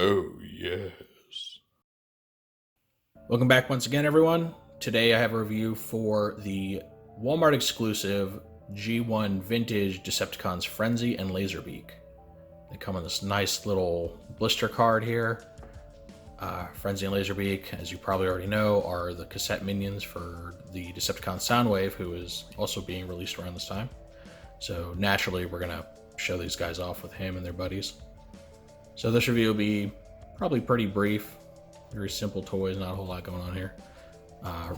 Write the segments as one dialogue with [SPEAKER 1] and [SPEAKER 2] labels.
[SPEAKER 1] Oh, yes.
[SPEAKER 2] Welcome back once again, everyone. Today I have a review for the Walmart exclusive G1 Vintage Decepticons Frenzy and Laserbeak. They come in this nice little blister card here. Frenzy and Laserbeak, as you probably already know, are the cassette minions for the Decepticon Soundwave, who is also being released around this time. So naturally, we're going to show these guys off with him and their buddies. So this review will be probably pretty brief. Very simple toys, not a whole lot going on here.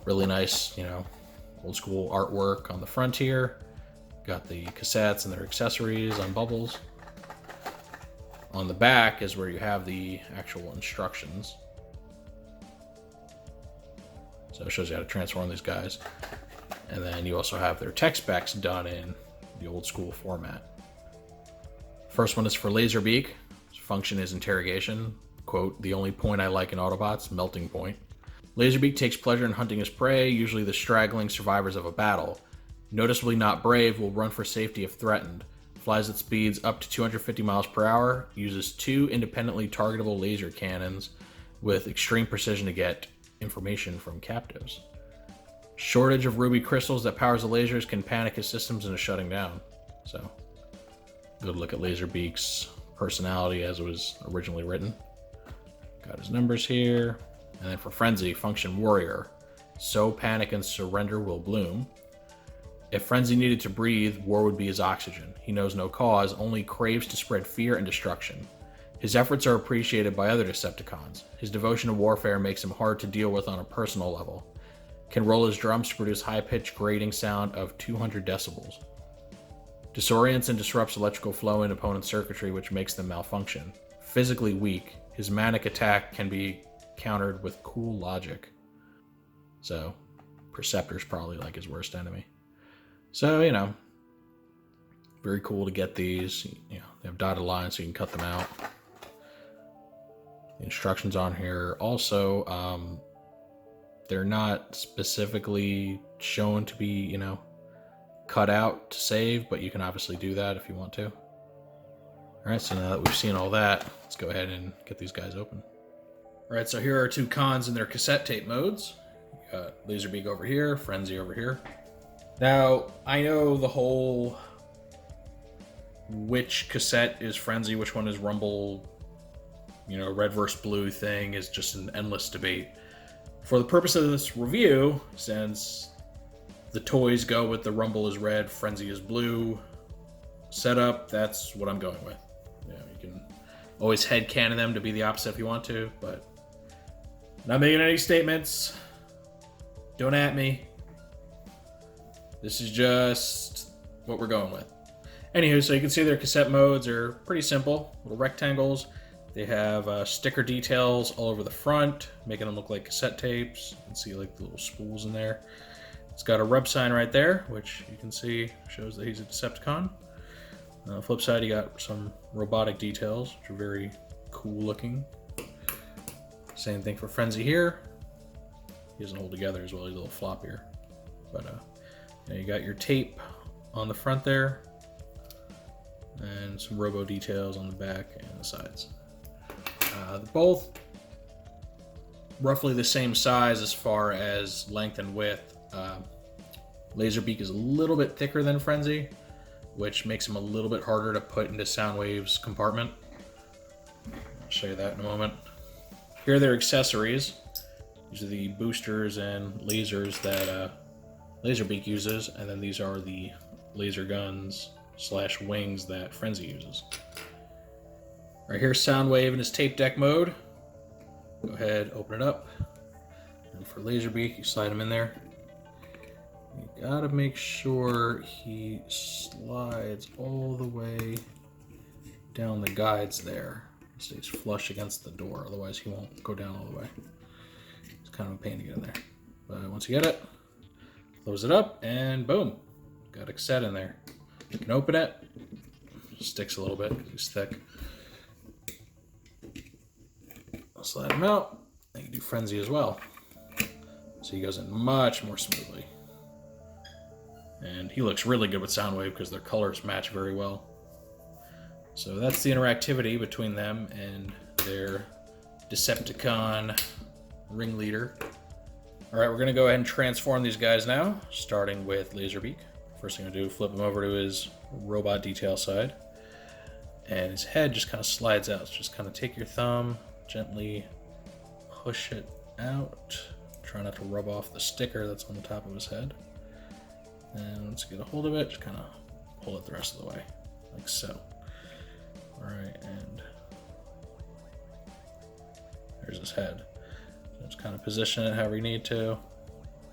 [SPEAKER 2] Really nice, old school artwork on the front here. Got the cassettes and their accessories on bubbles. On the back is where you have the actual instructions. So it shows you how to transform these guys. And then you also have their tech specs done in the old school format. First one is for Laserbeak. His function is interrogation. Quote, the only point I like in Autobots, melting point. Laserbeak takes pleasure in hunting his prey, usually the straggling survivors of a battle. Noticeably not brave, will run for safety if threatened. Flies at speeds up to 250 miles per hour, uses 2 independently targetable laser cannons with extreme precision to get information from captives. Shortage of ruby crystals that powers the lasers can panic his systems into shutting down. So, good look at Laserbeak's personality as it was originally written. Got his numbers here. And then for Frenzy, function warrior. So panic and surrender will bloom. If Frenzy needed to breathe, war would be his oxygen. He knows no cause, only craves to spread fear and destruction. His efforts are appreciated by other Decepticons. His devotion to warfare makes him hard to deal with on a personal level. Can roll his drums to produce high-pitched grating sound of 200 decibels. Disorients and disrupts electrical flow in opponent circuitry, which makes them malfunction. Physically weak, his manic attack can be countered with cool logic. So, Perceptor's probably like his worst enemy. So, very cool to get these. They have dotted lines so you can cut them out. The instructions on here also, they're not specifically shown to be, cut out to save, but you can obviously do that if you want to. Alright, so now that we've seen all that, let's go ahead and get these guys open. Alright, so here are two cons in their cassette tape modes. You got Laserbeak over here, Frenzy over here. Now, I know the whole which cassette is Frenzy, which one is Rumble, red versus blue thing is just an endless debate. For the purpose of this review, since the toys go with the Rumble is red, Frenzy is blue setup, that's what I'm going with. You can always headcanon them to be the opposite if you want to, but not making any statements. Don't at me. This is just what we're going with. Anywho, so you can see their cassette modes are pretty simple. Little rectangles. They have sticker details all over the front, making them look like cassette tapes. You can see like the little spools in there. It's got a rub sign right there, which you can see shows that he's a Decepticon. Flip side, you got some robotic details, which are very cool looking. Same thing for Frenzy here. He doesn't hold together as well, he's a little floppier. But you got your tape on the front there, and some robo details on the back and the sides. They're both roughly the same size as far as length and width. Laserbeak is a little bit thicker than Frenzy, which makes him a little bit harder to put into Soundwave's compartment. I'll show you that in a moment. Here are their accessories. These are the boosters and lasers that Laserbeak uses, and then these are the laser guns / wings that Frenzy uses. Right here's Soundwave in his tape deck mode. Go ahead, open it up. And for Laserbeak, you slide him in there. You gotta make sure he slides all the way down the guides there. He stays flush against the door, otherwise he won't go down all the way. It's kind of a pain to get in there. But once you get it, close it up, and boom, got a cassette in there. You can open it. Sticks a little bit because he's thick. I'll slide him out. You can do Frenzy as well. So he goes in much more smoothly. And he looks really good with Soundwave because their colors match very well. So that's the interactivity between them and their Decepticon ringleader. Alright, we're going to go ahead and transform these guys now, starting with Laserbeak. First thing I'm going to do, flip him over to his robot detail side. And his head just kind of slides out. So just kind of take your thumb, gently push it out. Try not to rub off the sticker that's on the top of his head. And once you get a hold of it, just kind of pull it the rest of the way, like so. Alright, and there's his head. So just kind of position it however you need to.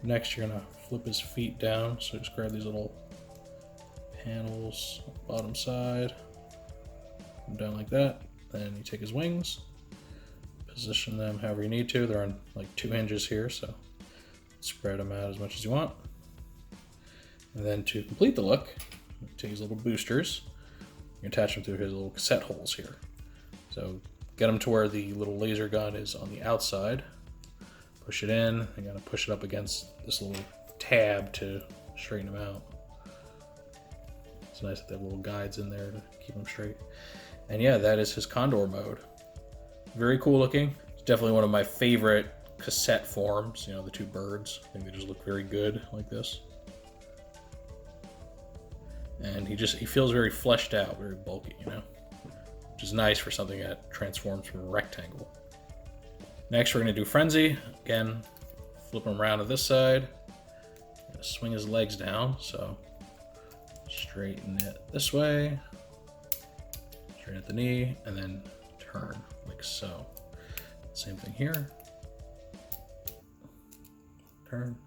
[SPEAKER 2] Next, you're going to flip his feet down. So just grab these little panels on the bottom side. Down like that. Then you take his wings, position them however you need to. They're on like 2 hinges here, so spread them out as much as you want. And then to complete the look, take these little boosters. You attach them through his little cassette holes here. So get them to where the little laser gun is on the outside. Push it in. You gotta push it up against this little tab to straighten them out. It's nice that they have little guides in there to keep them straight. And yeah, that is his Condor mode. Very cool looking. It's definitely one of my favorite cassette forms. You know, the 2 birds. I think they just look very good like this. And he feels very fleshed out, very bulky, you know, which is nice for something that transforms from a rectangle. Next, we're going to do Frenzy. Again, flip him around to this side. Swing his legs down, so straighten it this way. Straighten at the knee, and then turn, like so. Same thing here. Turn.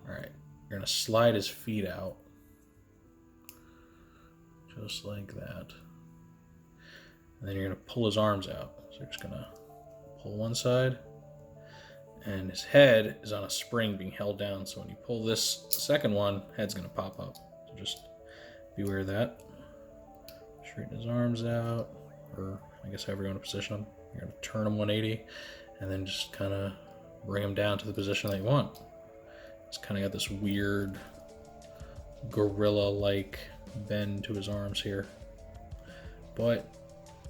[SPEAKER 2] Alright, you're going to slide his feet out. Just like that. And then you're going to pull his arms out. So you're just going to pull one side. And his head is on a spring being held down. So when you pull this second one, head's going to pop up. So just beware of that. Straighten his arms out. Or I guess however you want to position them. You're going to turn them 180. And then just kind of bring them down to the position that you want. It's kind of got this weird gorilla-like bend to his arms here, but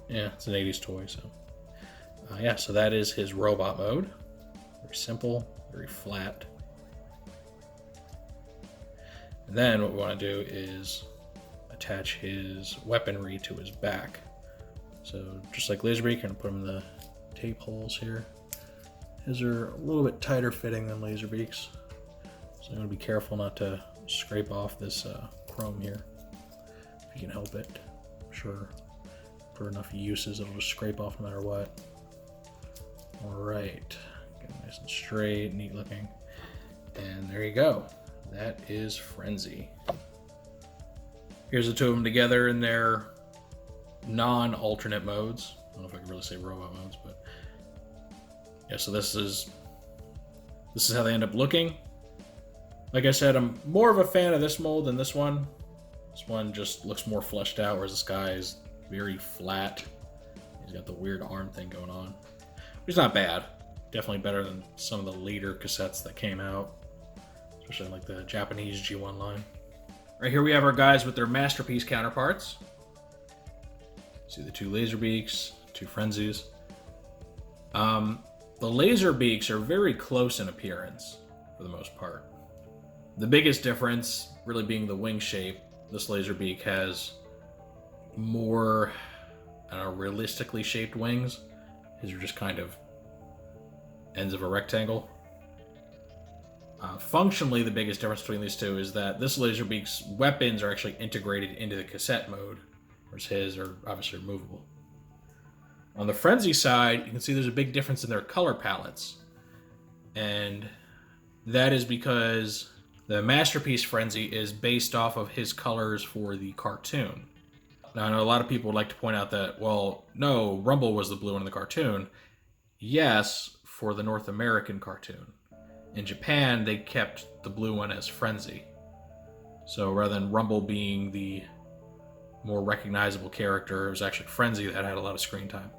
[SPEAKER 2] yeah, it's an 80s toy. So yeah, so that is his robot mode. Very simple, very flat. And then what we want to do is attach his weaponry to his back. So just like Laserbeak, you're going to put him in the tape holes here. His are a little bit tighter fitting than Laserbeak's, so I'm going to be careful not to scrape off this chrome here. You can help it. I'm sure for enough uses it'll just scrape off no matter what. Alright, get it nice and straight, neat looking. And there you go. That is Frenzy. Here's the 2 of them together in their non-alternate modes. I don't know if I can really say robot modes, but yeah, so this is how they end up looking. Like I said, I'm more of a fan of this mold than this one. This one just looks more fleshed out, whereas this guy is very flat. He's got the weird arm thing going on. He's not bad. Definitely better than some of the later cassettes that came out, especially like the Japanese G1 line. Right here we have our guys with their Masterpiece counterparts. See the 2 Laserbeaks, 2 Frenzies. The Laserbeaks are very close in appearance for the most part. The biggest difference really being the wing shape. This Laserbeak has more, I don't know, realistically shaped wings. These are just kind of ends of a rectangle. Functionally, the biggest difference between these 2 is that this Laserbeak's weapons are actually integrated into the cassette mode, whereas his are obviously removable. On the Frenzy side, you can see there's a big difference in their color palettes. And that is because the Masterpiece Frenzy is based off of his colors for the cartoon. Now, I know a lot of people would like to point out that, well, no, Rumble was the blue one in the cartoon. Yes, for the North American cartoon. In Japan, they kept the blue one as Frenzy. So rather than Rumble being the more recognizable character, it was actually Frenzy that had a lot of screen time.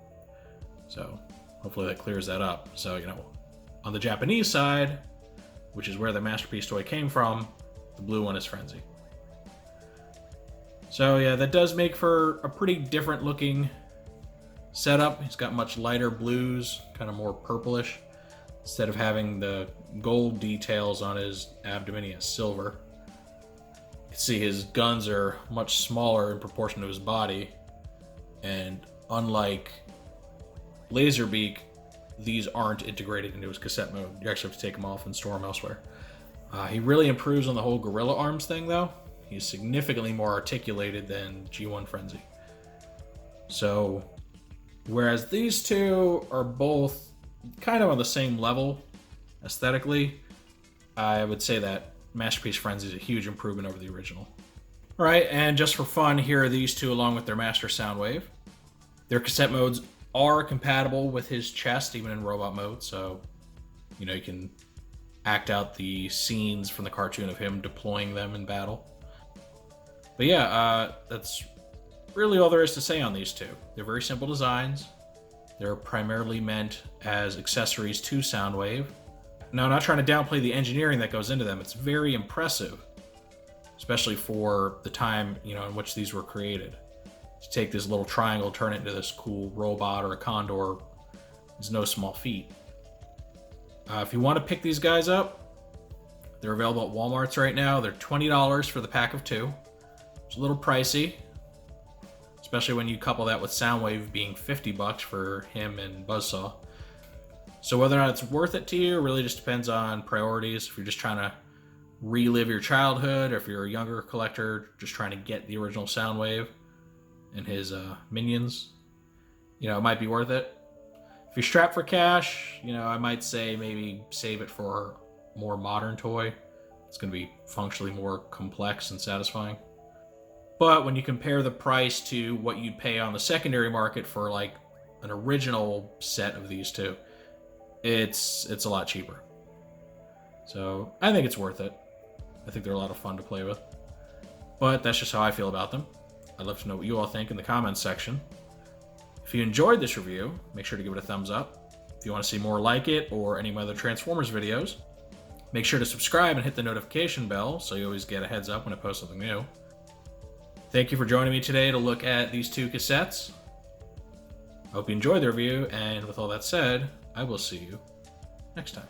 [SPEAKER 2] So hopefully that clears that up. So, you know, on the Japanese side, which is where the Masterpiece toy came from, the blue one is Frenzy. So yeah, that does make for a pretty different looking setup. He's got much lighter blues, kind of more purplish. Instead of having the gold details on his abdomen, he has silver. You can see his guns are much smaller in proportion to his body. And unlike Laserbeak, these aren't integrated into his cassette mode. You actually have to take them off and store them elsewhere. He really improves on the whole gorilla arms thing, though. He's significantly more articulated than G1 Frenzy. So, whereas these two are both kind of on the same level aesthetically, I would say that Masterpiece Frenzy is a huge improvement over the original. Alright, and just for fun, here are these two along with their Master Soundwave. Their cassette modes are compatible with his chest, even in robot mode, so you can act out the scenes from the cartoon of him deploying them in battle. But yeah, that's really all there is to say on these two. They're very simple designs. They're primarily meant as accessories to Soundwave. Now, I'm not trying to downplay the engineering that goes into them. It's very impressive, especially for the time in which these were created. To take this little triangle, turn it into this cool robot or a condor is no small feat. If you want to pick these guys up, they're available at Walmart's right now. They're $20 for the pack of 2. It's a little pricey, especially when you couple that with Soundwave being $50 for him and Buzzsaw. So whether or not it's worth it to you really just depends on priorities. If you're just trying to relive your childhood, or if you're a younger collector just trying to get the original Soundwave and his minions, it might be worth it. If you're strapped for cash, I might say maybe save it for a more modern toy. It's going to be functionally more complex and satisfying. But when you compare the price to what you'd pay on the secondary market for like an original set of these two, it's a lot cheaper. So I think it's worth it. I think they're a lot of fun to play with. But that's just how I feel about them. I'd love to know what you all think in the comments section. If you enjoyed this review, make sure to give it a thumbs up. If you want to see more like it or any of my other Transformers videos, make sure to subscribe and hit the notification bell so you always get a heads up when I post something new. Thank you for joining me today to look at these two cassettes. I hope you enjoyed the review, and with all that said, I will see you next time.